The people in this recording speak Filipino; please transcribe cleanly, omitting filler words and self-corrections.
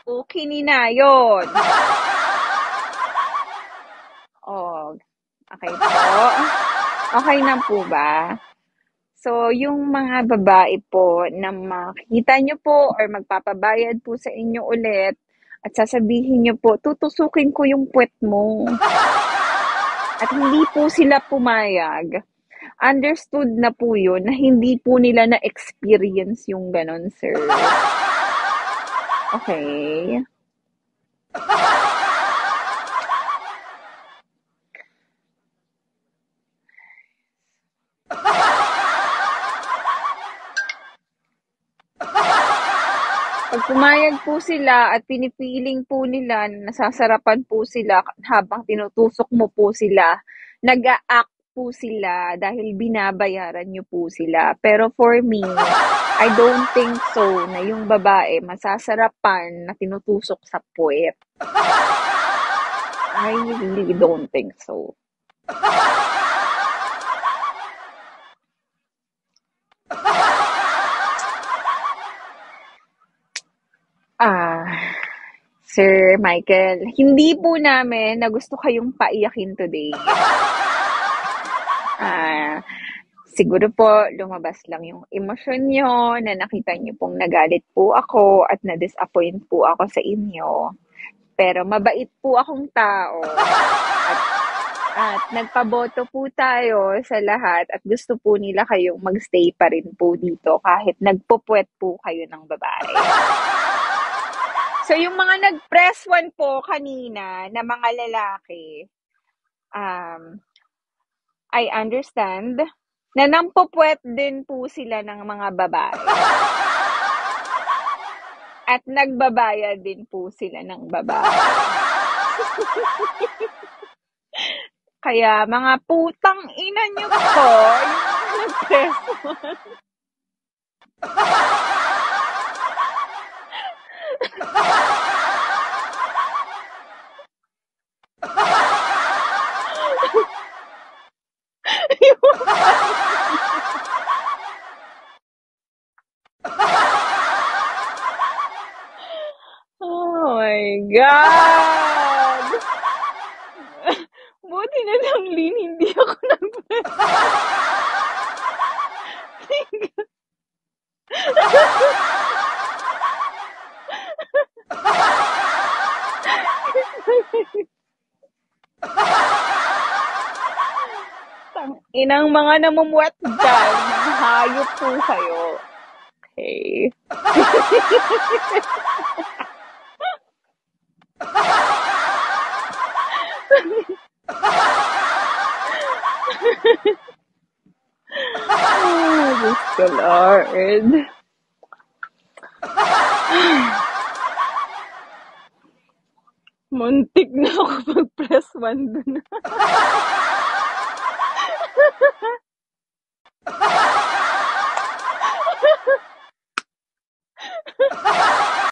Okay na yun. Oh, okay po. Okay na po ba? So, yung mga babae po na makikita nyo po or magpapabayad po sa inyo ulit at sasabihin nyo po, tutusukin ko yung puwet mo at hindi po sila pumayag, understood na po yun na hindi po nila na-experience yung gano'n, sir. Okay? Pag pumayag po sila at pinipiling po nila na nasasarapan po sila habang tinutusok mo po sila, nag-a-act po sila dahil binabayaran niyo po sila. Pero for me, I don't think so na yung babae masasarapan na tinutusok sa puwet. I really don't think so. Ah, Sir Michael, hindi po namin na gusto kayong paiyakin today. Ah, Siguro po lumabas lang yung emosyon niyo na nakita niyo pong nagalit po ako at na-disappoint po ako sa inyo. Pero mabait po akong tao at nagpaboto po tayo sa lahat at gusto po nila kayong magstay pa rin po dito kahit nagpupuwet po kayo ng babae. So yung mga nag-press 1 po kanina na mga lalaki, um, I understand na nampupuwet din po sila ng mga babae. At nagbabayad din po sila ng babae. Kaya mga putang ina niyo po, yung mga nag-press 1. Oh my God! Buti na lang, Lin, hindi ako nag-press. Inang mga namumuwet dyan, mga hayop po kayo. Okay. Oh, Diyos ko, Lord. Muntik na ako mag-press 1 dun.